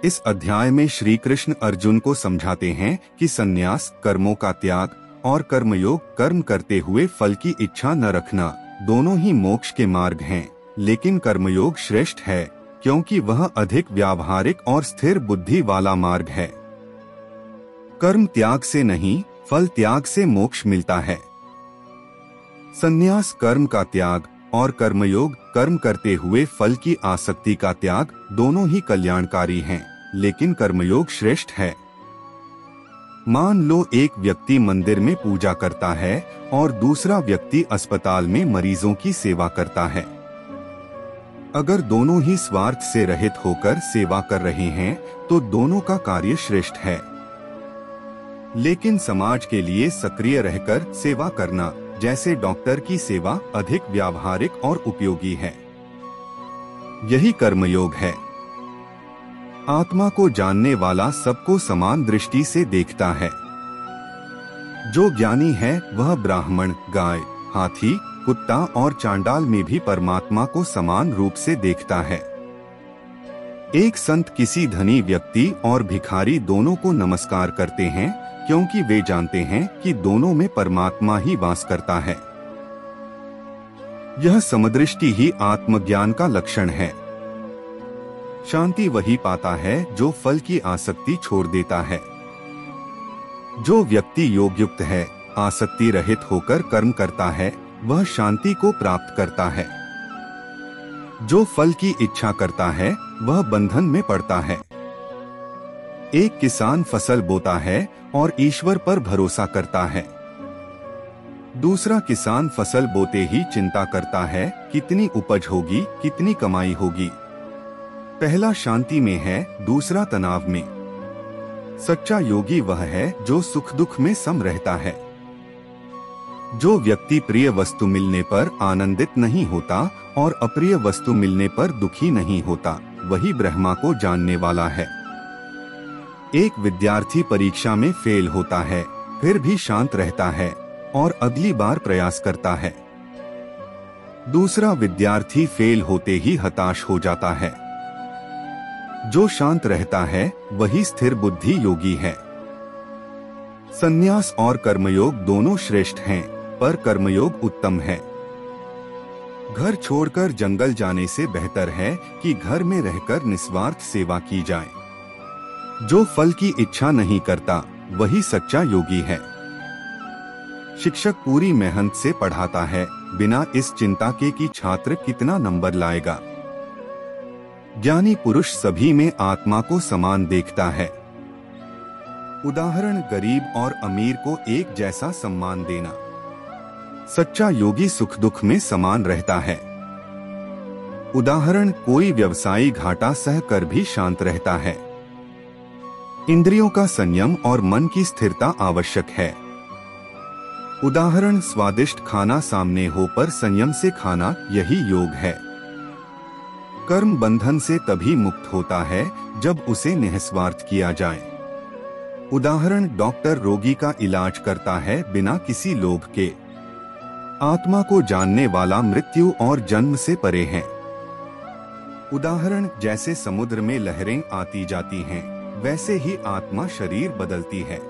इस अध्याय में श्री कृष्ण अर्जुन को समझाते हैं कि संन्यास, कर्मों का त्याग और कर्मयोग, कर्म करते हुए फल की इच्छा न रखना, दोनों ही मोक्ष के मार्ग हैं। लेकिन कर्मयोग श्रेष्ठ है क्योंकि वह अधिक व्यावहारिक और स्थिर बुद्धि वाला मार्ग है। कर्म त्याग से नहीं, फल त्याग से मोक्ष मिलता है। संन्यास कर्म का त्याग और कर्मयोग कर्म करते हुए फल की आसक्ति का त्याग, दोनों ही कल्याणकारी हैं, लेकिन कर्मयोग श्रेष्ठ है। मान लो एक व्यक्ति मंदिर में पूजा करता है और दूसरा व्यक्ति अस्पताल में मरीजों की सेवा करता है। अगर दोनों ही स्वार्थ से रहित होकर सेवा कर रहे हैं तो दोनों का कार्य श्रेष्ठ है। लेकिन समाज के लिए सक्रिय रहकर सेवा करना, जैसे डॉक्टर की सेवा, अधिक व्यावहारिक और उपयोगी है। यही कर्मयोग है। आत्मा को जानने वाला सबको समान दृष्टि से देखता है। जो ज्ञानी है वह ब्राह्मण, गाय, हाथी, कुत्ता और चांडाल में भी परमात्मा को समान रूप से देखता है। एक संत किसी धनी व्यक्ति और भिखारी दोनों को नमस्कार करते हैं क्योंकि वे जानते हैं कि दोनों में परमात्मा ही वास करता है। यह समदृष्टि ही आत्मज्ञान का लक्षण है। शांति वही पाता है जो फल की आसक्ति छोड़ देता है। जो व्यक्ति योगयुक्त है, आसक्ति रहित होकर कर्म करता है, वह शांति को प्राप्त करता है। जो फल की इच्छा करता है वह बंधन में पड़ता है। एक किसान फसल बोता है और ईश्वर पर भरोसा करता है। दूसरा किसान फसल बोते ही चिंता करता है, कितनी उपज होगी, कितनी कमाई होगी। पहला शांति में है, दूसरा तनाव में। सच्चा योगी वह है जो सुख दुख में सम रहता है। जो व्यक्ति प्रिय वस्तु मिलने पर आनंदित नहीं होता और अप्रिय वस्तु मिलने पर दुखी नहीं होता, वही ब्रह्मा को जानने वाला है। एक विद्यार्थी परीक्षा में फेल होता है, फिर भी शांत रहता है और अगली बार प्रयास करता है। दूसरा विद्यार्थी फेल होते ही हताश हो जाता है। जो शांत रहता है वही स्थिर बुद्धि योगी है। संन्यास और कर्मयोग दोनों श्रेष्ठ हैं, पर कर्मयोग उत्तम है। घर छोड़कर जंगल जाने से बेहतर है कि घर में रहकर निस्वार्थ सेवा की जाए। जो फल की इच्छा नहीं करता वही सच्चा योगी है। शिक्षक पूरी मेहनत से पढ़ाता है, बिना इस चिंता के कि छात्र कितना नंबर लाएगा। ज्ञानी पुरुष सभी में आत्मा को समान देखता है। उदाहरण, गरीब और अमीर को एक जैसा सम्मान देना। सच्चा योगी सुख दुख में समान रहता है। उदाहरण, कोई व्यवसायी घाटा सह कर भी शांत रहता है। इंद्रियों का संयम और मन की स्थिरता आवश्यक है। उदाहरण, स्वादिष्ट खाना सामने हो पर संयम से खाना, यही योग है। कर्म बंधन से तभी मुक्त होता है जब उसे निस्वार्थ किया जाए। उदाहरण, डॉक्टर रोगी का इलाज करता है बिना किसी लोभ के। आत्मा को जानने वाला मृत्यु और जन्म से परे है। उदाहरण, जैसे समुद्र में लहरें आती जाती हैं, वैसे ही आत्मा शरीर बदलती है।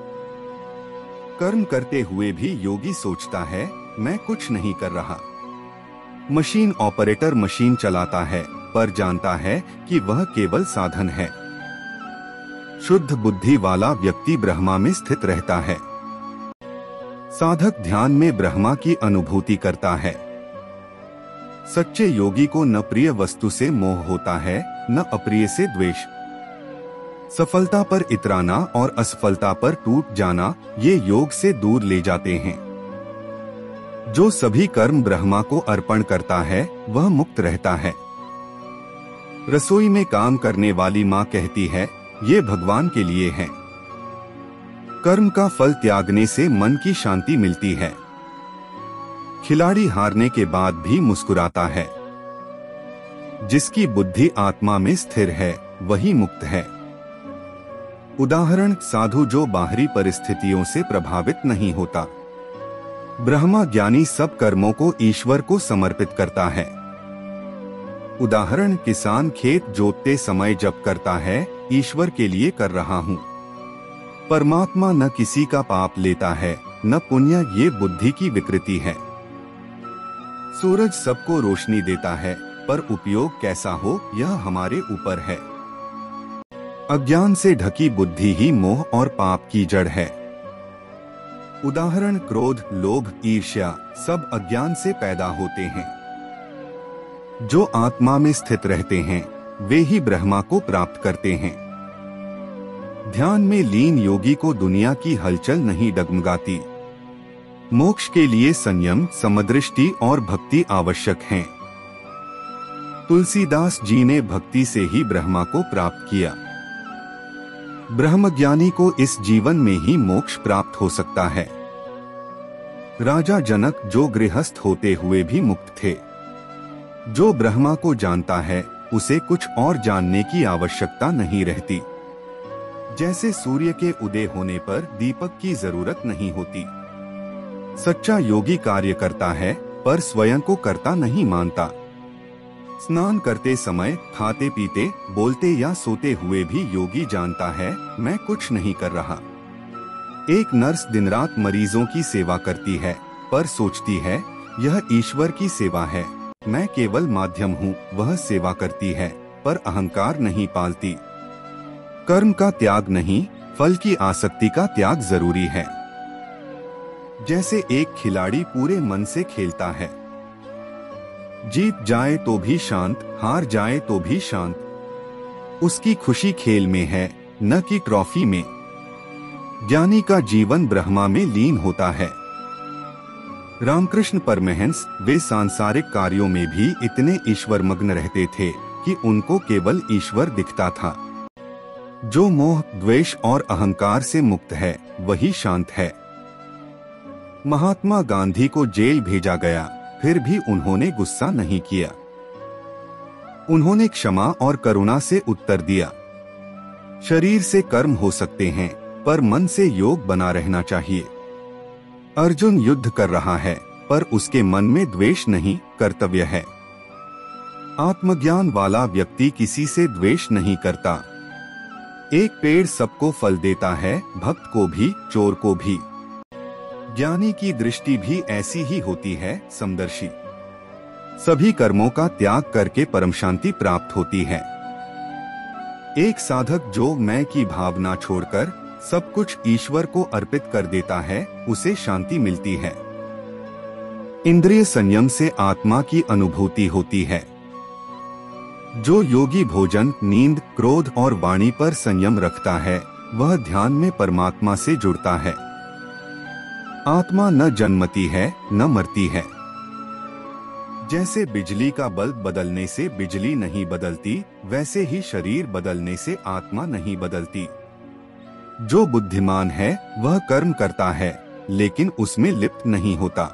कर्म करते हुए भी योगी सोचता है, मैं कुछ नहीं कर रहा। मशीन ऑपरेटर मशीन चलाता है पर जानता है कि वह केवल साधन है। शुद्ध बुद्धि वाला व्यक्ति ब्रह्मा में स्थित रहता है। साधक ध्यान में ब्रह्मा की अनुभूति करता है। सच्चे योगी को न प्रिय वस्तु से मोह होता है, न अप्रिय से द्वेष। सफलता पर इतराना और असफलता पर टूट जाना, ये योग से दूर ले जाते हैं। जो सभी कर्म ब्रह्मा को अर्पण करता है वह मुक्त रहता है। रसोई में काम करने वाली माँ कहती है, ये भगवान के लिए है। कर्म का फल त्यागने से मन की शांति मिलती है। खिलाड़ी हारने के बाद भी मुस्कुराता है। जिसकी बुद्धि आत्मा में स्थिर है वही मुक्त है। उदाहरण, साधु जो बाहरी परिस्थितियों से प्रभावित नहीं होता। ब्रह्मा ज्ञानी सब कर्मों को ईश्वर को समर्पित करता है। उदाहरण, किसान खेत जोतते समय जप करता है, ईश्वर के लिए कर रहा हूँ। परमात्मा न किसी का पाप लेता है न पुण्य, ये बुद्धि की विकृति है। सूरज सबको रोशनी देता है, पर उपयोग कैसा हो यह हमारे ऊपर है। अज्ञान से ढकी बुद्धि ही मोह और पाप की जड़ है। उदाहरण क्रोध, लोभ, ईर्ष्या सब अज्ञान से पैदा होते हैं। जो आत्मा में स्थित रहते हैं वे ही ब्रह्मा को प्राप्त करते हैं। ध्यान में लीन योगी को दुनिया की हलचल नहीं डगमगाती। मोक्ष के लिए संयम, समदृष्टि और भक्ति आवश्यक हैं। तुलसीदास जी ने भक्ति से ही ब्रह्मा को प्राप्त किया। ब्रह्मज्ञानी को इस जीवन में ही मोक्ष प्राप्त हो सकता है। राजा जनक जो गृहस्थ होते हुए भी मुक्त थे। जो ब्रह्मा को जानता है उसे कुछ और जानने की आवश्यकता नहीं रहती। जैसे सूर्य के उदय होने पर दीपक की जरूरत नहीं होती। सच्चा योगी कार्य करता है पर स्वयं को कर्ता नहीं मानता। स्नान करते समय, खाते पीते, बोलते या सोते हुए भी योगी जानता है मैं कुछ नहीं कर रहा। एक नर्स दिन रात मरीजों की सेवा करती है पर सोचती है यह ईश्वर की सेवा है, मैं केवल माध्यम हूँ। वह सेवा करती है पर अहंकार नहीं पालती। कर्म का त्याग नहीं, फल की आसक्ति का त्याग जरूरी है। जैसे एक खिलाड़ी पूरे मन से खेलता है, जीत जाए तो भी शांत, हार जाए तो भी शांत। उसकी खुशी खेल में है न कि ट्रॉफी में। ज्ञानी का जीवन ब्रह्मा में लीन होता है। रामकृष्ण परमहंस वे सांसारिक कार्यों में भी इतने ईश्वरमग्न रहते थे कि उनको केवल ईश्वर दिखता था। जो मोह, द्वेष और अहंकार से मुक्त है वही शांत है। महात्मा गांधी को जेल भेजा गया, फिर भी उन्होंने गुस्सा नहीं किया। उन्होंने क्षमा और करुणा से उत्तर दिया। शरीर से कर्म हो सकते हैं पर मन से योग बना रहना चाहिए। अर्जुन युद्ध कर रहा है पर उसके मन में द्वेष नहीं, कर्तव्य है। आत्मज्ञान वाला व्यक्ति किसी से द्वेष नहीं करता। एक पेड़ सबको फल देता है, भक्त को भी, चोर को भी। ज्ञानी की दृष्टि भी ऐसी ही होती है, समदर्शी। सभी कर्मों का त्याग करके परम शांति प्राप्त होती है। एक साधक जो मैं की भावना छोड़कर सब कुछ ईश्वर को अर्पित कर देता है उसे शांति मिलती है। इंद्रिय संयम से आत्मा की अनुभूति होती है। जो योगी भोजन, नींद, क्रोध और वाणी पर संयम रखता है वह ध्यान में परमात्मा से जुड़ता है। आत्मा न जन्मती है न मरती है। जैसे बिजली का बल्ब बदलने से बिजली नहीं बदलती, वैसे ही शरीर बदलने से आत्मा नहीं बदलती। जो बुद्धिमान है वह कर्म करता है लेकिन उसमें लिप्त नहीं होता।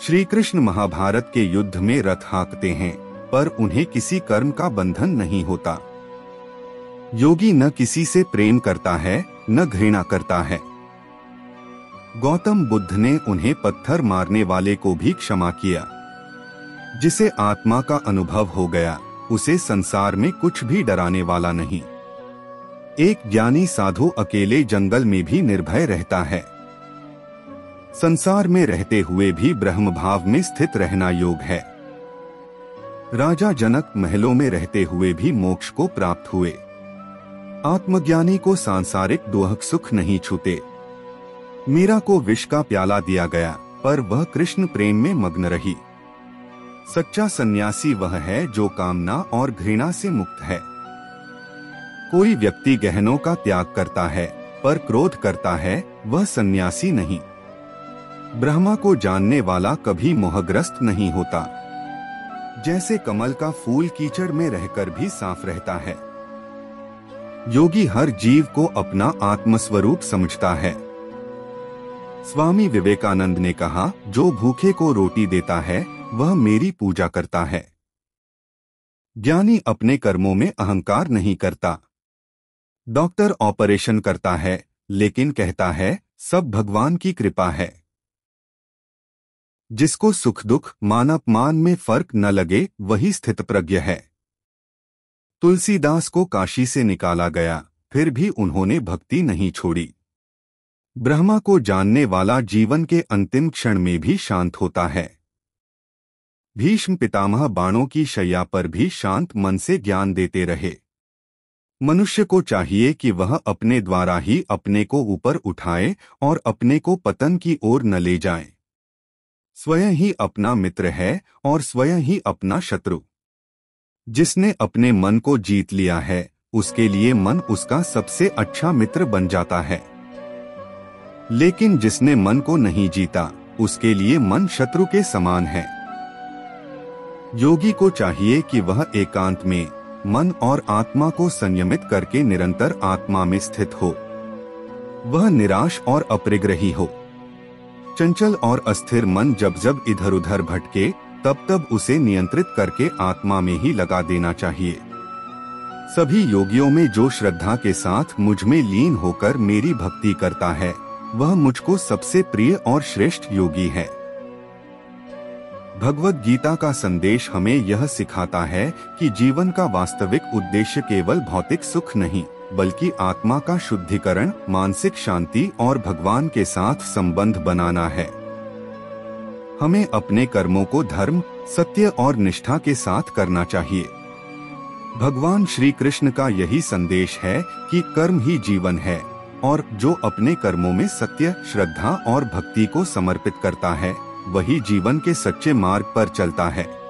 श्री कृष्ण महाभारत के युद्ध में रथ हाँकते हैं पर उन्हें किसी कर्म का बंधन नहीं होता। योगी न किसी से प्रेम करता है न घृणा करता है। गौतम बुद्ध ने उन्हें पत्थर मारने वाले को भी क्षमा किया। जिसे आत्मा का अनुभव हो गया उसे संसार में कुछ भी डराने वाला नहीं। एक ज्ञानी साधु अकेले जंगल में भी निर्भय रहता है। संसार में रहते हुए भी ब्रह्म भाव में स्थित रहना योग है। राजा जनक महलों में रहते हुए भी मोक्ष को प्राप्त हुए। आत्मज्ञानी को सांसारिक दुख सुख नहीं छूते। मीरा को विष का प्याला दिया गया पर वह कृष्ण प्रेम में मग्न रही। सच्चा सन्यासी वह है जो कामना और घृणा से मुक्त है। कोई व्यक्ति गहनों का त्याग करता है पर क्रोध करता है, वह सन्यासी नहीं। ब्रह्मा को जानने वाला कभी मोहग्रस्त नहीं होता। जैसे कमल का फूल कीचड़ में रहकर भी साफ रहता है। योगी हर जीव को अपना आत्मस्वरूप समझता है। स्वामी विवेकानंद ने कहा, जो भूखे को रोटी देता है वह मेरी पूजा करता है। ज्ञानी अपने कर्मों में अहंकार नहीं करता। डॉक्टर ऑपरेशन करता है लेकिन कहता है सब भगवान की कृपा है। जिसको सुख दुख मान अपमान में फर्क न लगे वही स्थितप्रज्ञ है। तुलसीदास को काशी से निकाला गया, फिर भी उन्होंने भक्ति नहीं छोड़ी। ब्रह्मा को जानने वाला जीवन के अंतिम क्षण में भी शांत होता है। भीष्म पितामह बाणों की शैया पर भी शांत मन से ज्ञान देते रहे। मनुष्य को चाहिए कि वह अपने द्वारा ही अपने को ऊपर उठाए और अपने को पतन की ओर न ले जाए। स्वयं ही अपना मित्र है और स्वयं ही अपना शत्रु। जिसने अपने मन को जीत लिया है, उसके लिए मन उसका सबसे अच्छा मित्र बन जाता है। लेकिन जिसने मन को नहीं जीता, उसके लिए मन शत्रु के समान है। योगी को चाहिए कि वह एकांत में मन और आत्मा को संयमित करके निरंतर आत्मा में स्थित हो। वह निराश और अपरिग्रही हो। चंचल और अस्थिर मन जब जब इधर उधर भटके, तब तब उसे नियंत्रित करके आत्मा में ही लगा देना चाहिए। सभी योगियों में जो श्रद्धा के साथ मुझ में लीन होकर मेरी भक्ति करता है, वह मुझको सबसे प्रिय और श्रेष्ठ योगी है। भगवद गीता का संदेश हमें यह सिखाता है कि जीवन का वास्तविक उद्देश्य केवल भौतिक सुख नहीं, बल्कि आत्मा का शुद्धिकरण, मानसिक शांति और भगवान के साथ संबंध बनाना है। हमें अपने कर्मों को धर्म, सत्य और निष्ठा के साथ करना चाहिए। भगवान श्री कृष्ण का यही संदेश है कि कर्म ही जीवन है, और जो अपने कर्मों में सत्य, श्रद्धा और भक्ति को समर्पित करता है, वही जीवन के सच्चे मार्ग पर चलता है।